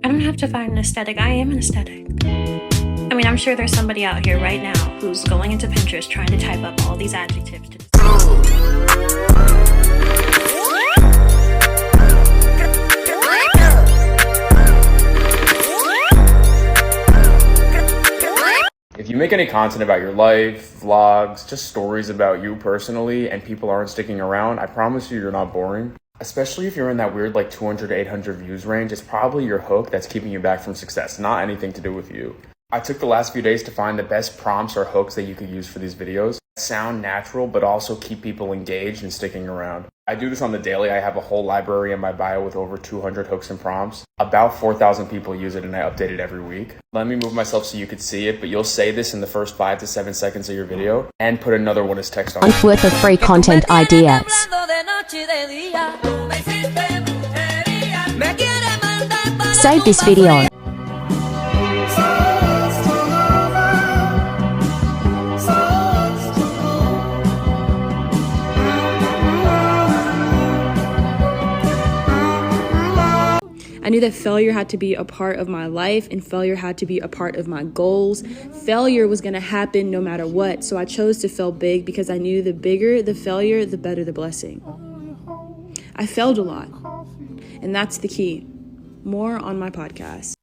I don't have to find an aesthetic. I am an aesthetic. I mean, I'm sure there's somebody out here right now who's going into Pinterest trying to type up all these adjectives to If you make any content about your life, vlogs, just stories about you personally, and people aren't sticking around, I promise you, you're not boring. Especially if you're in that weird like 200 to 800 views range, it's probably your hook that's keeping you back from success, not anything to do with you. I took the last few days to find the best prompts or hooks that you could use for these videos. Sound natural, but also keep people engaged and sticking around. I do this on the daily. I have a whole library in my bio with over 200 hooks and prompts. About 4,000 people use it and I update it every week. Let me move myself so you could see it, but you'll say this in the first 5 to 7 seconds of your video and put another one as text on. Worth of free content ideas. Save this video. I knew that failure had to be a part of my life and failure had to be a part of my goals. Failure was going to happen no matter what. So I chose to fail big because I knew the bigger the failure, the better the blessing. I failed a lot, and that's the key. More on my podcast.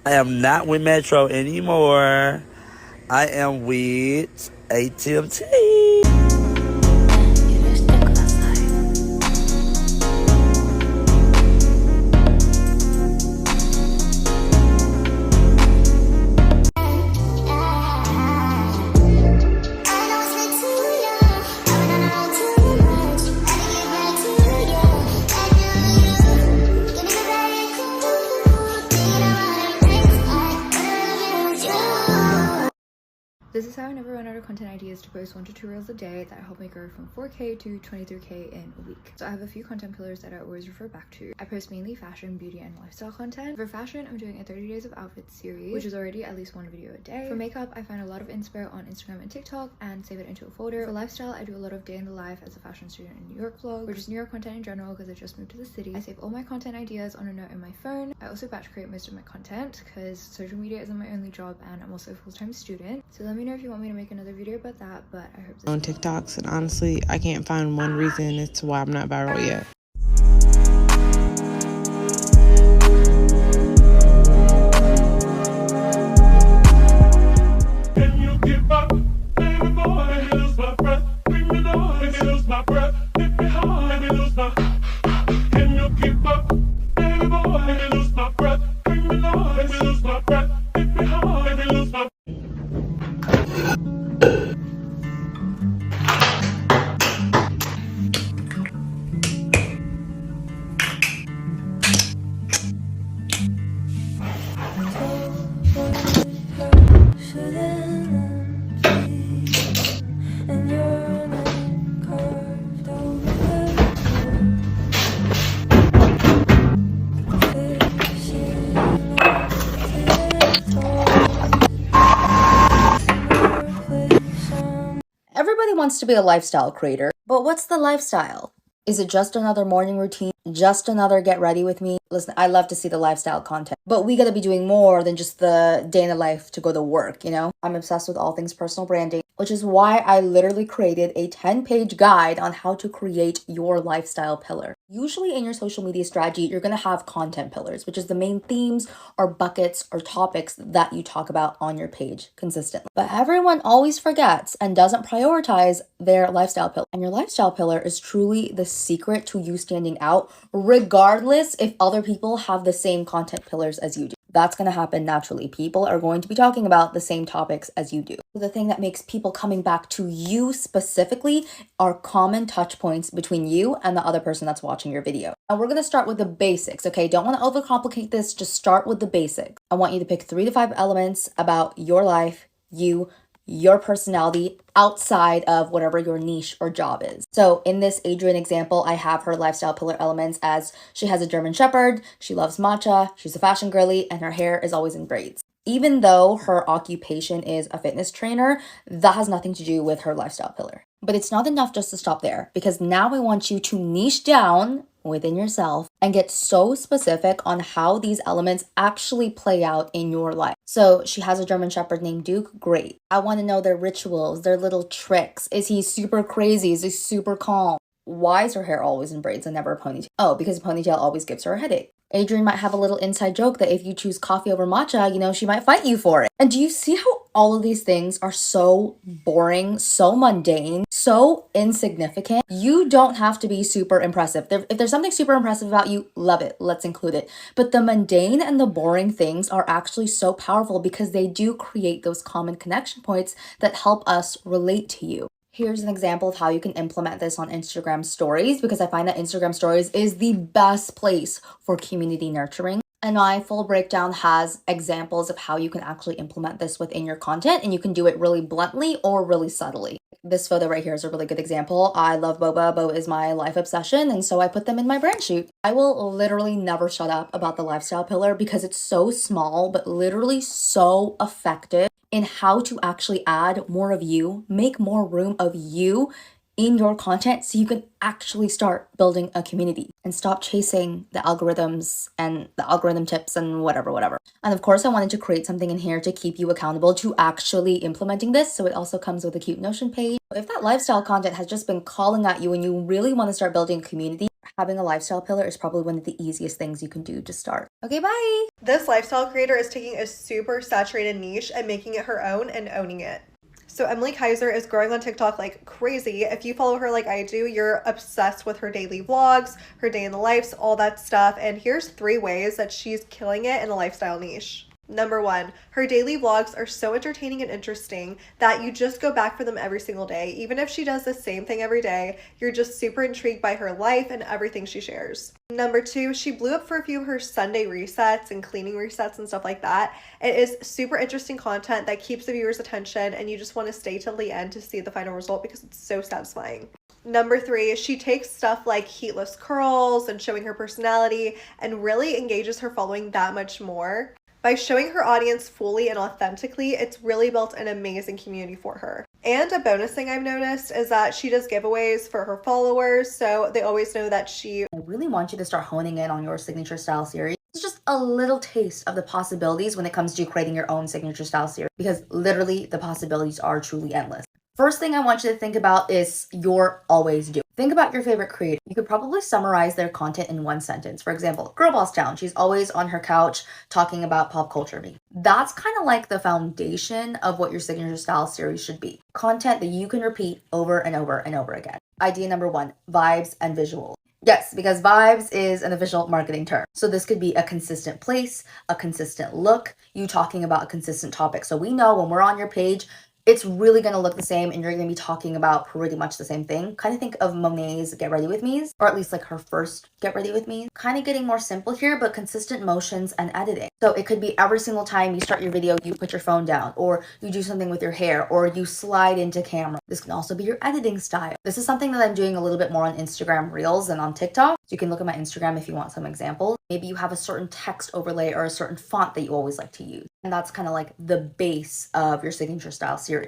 I am not with Metro anymore. I am with AT&T. This is how I never run out of content ideas to post 1 to 2 reels a day that help me grow from 4K to 23K in a week. So I have a few content pillars that I always refer back to. I post mainly fashion, beauty, and lifestyle content. For fashion, I'm doing a 30 days of outfits series, which is already at least 1 video a day. For makeup, I find a lot of inspo on Instagram and TikTok and save it into a folder. For lifestyle, I do a lot of day in the life as a fashion student in New York vlogs, or just New York content in general because I just moved to the city. I save all my content ideas on a note in my phone. I also batch create most of my content because social media isn't my only job and I'm also a full-time student. So let me know if you want me to make another video about that, but I hope this on TikToks, and honestly I can't find one reason as to why I'm not viral yet. Can you give up, baby boy? Lose my breath, bring me down. Let me lose my breath, hit me hard. Let me lose my. Can you give up, baby boy? Let me lose my breath, bring me down. Let me lose my breath, hit me hard. Let me lose my. Everybody wants to be a lifestyle creator, but what's the lifestyle? Is it just another morning routine? Just another get ready with me? Listen, I love to see the lifestyle content, but we gotta be doing more than just the day in the life to go to work, you know? I'm obsessed with all things personal branding, which is why I literally created a 10-page guide on how to create your lifestyle pillar. Usually in your social media strategy, you're gonna have content pillars, which is the main themes or buckets or topics that you talk about on your page consistently. But everyone always forgets and doesn't prioritize their lifestyle pillar. And your lifestyle pillar is truly the secret to you standing out, regardless if other people have the same content pillars as you do. That's going to happen naturally. People are going to be talking about the same topics as you do. The thing that makes people coming back to you specifically are common touch points between you and the other person that's watching your video. And we're going to start with the basics, okay? Don't want to overcomplicate this. Just start with the basics. I want you to pick 3 to 5 elements about your life, your personality outside of whatever your niche or job is. So in this Adrian example, I have her lifestyle pillar elements as she has a German Shepherd, she loves matcha, she's a fashion girly, and her hair is always in braids. Even though her occupation is a fitness trainer, that has nothing to do with her lifestyle pillar. But it's not enough just to stop there, because now I want you to niche down within yourself and get so specific on how these elements actually play out in your life. So she has a German Shepherd named Duke. Great. I want to know their rituals, their little tricks. Is he super crazy? Is he super calm? Why is her hair always in braids and never a ponytail? Oh, because a ponytail always gives her a headache. Adrienne might have a little inside joke that if you choose coffee over matcha, you know, she might fight you for it. And do you see how all of these things are so boring, so mundane, so insignificant? You don't have to be super impressive. If there's something super impressive about you, love it. Let's include it. But the mundane and the boring things are actually so powerful because they do create those common connection points that help us relate to you. Here's an example of how you can implement this on Instagram stories, because I find that Instagram stories is the best place for community nurturing. And my full breakdown has examples of how you can actually implement this within your content, and you can do it really bluntly or really subtly. This photo right here is a really good example. I love boba. Boba is my life obsession, and so I put them in my brand shoot. I will literally never shut up about the lifestyle pillar because it's so small, but literally so effective in how to actually add more of you, make more room of you in your content so you can actually start building a community and stop chasing the algorithms and the algorithm tips and whatever. And of course, I wanted to create something in here to keep you accountable to actually implementing this. So it also comes with a cute Notion page. If that lifestyle content has just been calling at you and you really want to start building a community, having a lifestyle pillar is probably one of the easiest things you can do to start. Okay, bye. This lifestyle creator is taking a super saturated niche and making it her own and owning it. So Emily Kaiser is growing on TikTok like crazy. If you follow her like I do, you're obsessed with her daily vlogs, her day in the lives, all that stuff. And here's 3 ways that she's killing it in the lifestyle niche. Number 1, her daily vlogs are so entertaining and interesting that you just go back for them every single day. Even if she does the same thing every day, you're just super intrigued by her life and everything she shares. Number 2, she blew up for a few of her Sunday resets and cleaning resets and stuff like that. It is super interesting content that keeps the viewer's attention, and you just want to stay till the end to see the final result because it's so satisfying. Number 3, she takes stuff like heatless curls and showing her personality and really engages her following that much more. By showing her audience fully and authentically, it's really built an amazing community for her. And a bonus thing I've noticed is that she does giveaways for her followers, so they always know that I really want you to start honing in on your signature style series. It's just a little taste of the possibilities when it comes to creating your own signature style series, because literally the possibilities are truly endless. First thing I want you to think about is your always do. Think about your favorite creator. You could probably summarize their content in 1 sentence. For example, Girl Boss Town. She's always on her couch talking about pop culture. That's kind of like the foundation of what your signature style series should be. Content that you can repeat over and over and over again. Idea number 1, vibes and visuals. Yes, because vibes is an official marketing term. So this could be a consistent place, a consistent look, you talking about a consistent topic. So we know when we're on your page, it's really going to look the same and you're going to be talking about pretty much the same thing. Kind of think of Monet's Get Ready With Me's, or at least like her first Get Ready With Me. Kind of getting more simple here, but consistent motions and editing. So it could be every single time you start your video, you put your phone down, or you do something with your hair, or you slide into camera. This can also be your editing style. This is something that I'm doing a little bit more on Instagram Reels than on TikTok. So you can look at my Instagram if you want some examples. Maybe you have a certain text overlay or a certain font that you always like to use. And that's kind of like the base of your signature style series.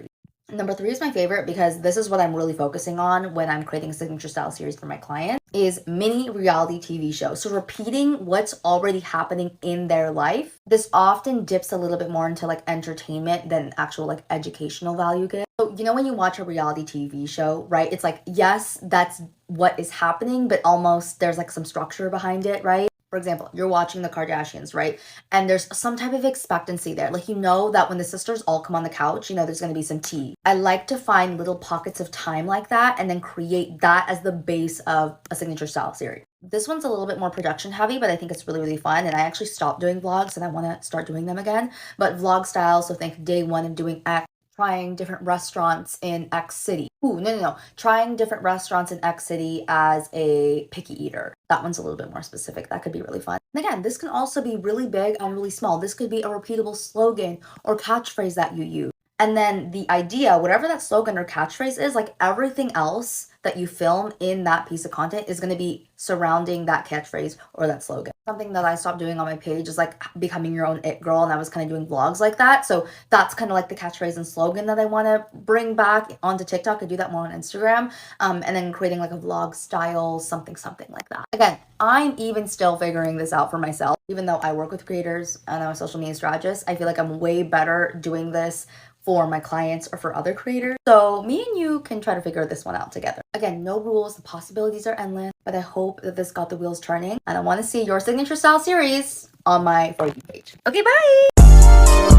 Number 3 is my favorite because this is what I'm really focusing on when I'm creating a signature style series for my clients, is mini reality TV shows. So repeating what's already happening in their life. This often dips a little bit more into like entertainment than actual like educational value gives. So, you know, when you watch a reality TV show, right? It's like, yes, that's what is happening, but almost there's like some structure behind it, right? For example, you're watching the Kardashians, right? And there's some type of expectancy there. Like, you know that when the sisters all come on the couch, you know, there's going to be some tea. I like to find little pockets of time like that and then create that as the base of a signature style series. This one's a little bit more production heavy, but I think it's really, really fun. And I actually stopped doing vlogs and I want to start doing them again. But vlog style, so think day 1 of doing X. Trying different restaurants in X city. No. Trying different restaurants in X city as a picky eater. That one's a little bit more specific. That could be really fun. And again, this can also be really big and really small. This could be a repeatable slogan or catchphrase that you use. And then the idea, whatever that slogan or catchphrase is, like everything else that you film in that piece of content is going to be surrounding that catchphrase or that slogan. Something that I stopped doing on my page is like becoming your own it girl, and I was kind of doing vlogs like that. So that's kind of like the catchphrase and slogan that I want to bring back onto TikTok. I do that more on Instagram, and then creating like a vlog style something like that. Again, I'm even still figuring this out for myself. Even though I work with creators and I'm a social media strategist, I feel like I'm way better doing this for my clients or for other creators. So me and you can try to figure this one out together. Again, no rules, the possibilities are endless, but I hope that this got the wheels turning, and I want to see your signature style series on my For You page. Okay, bye!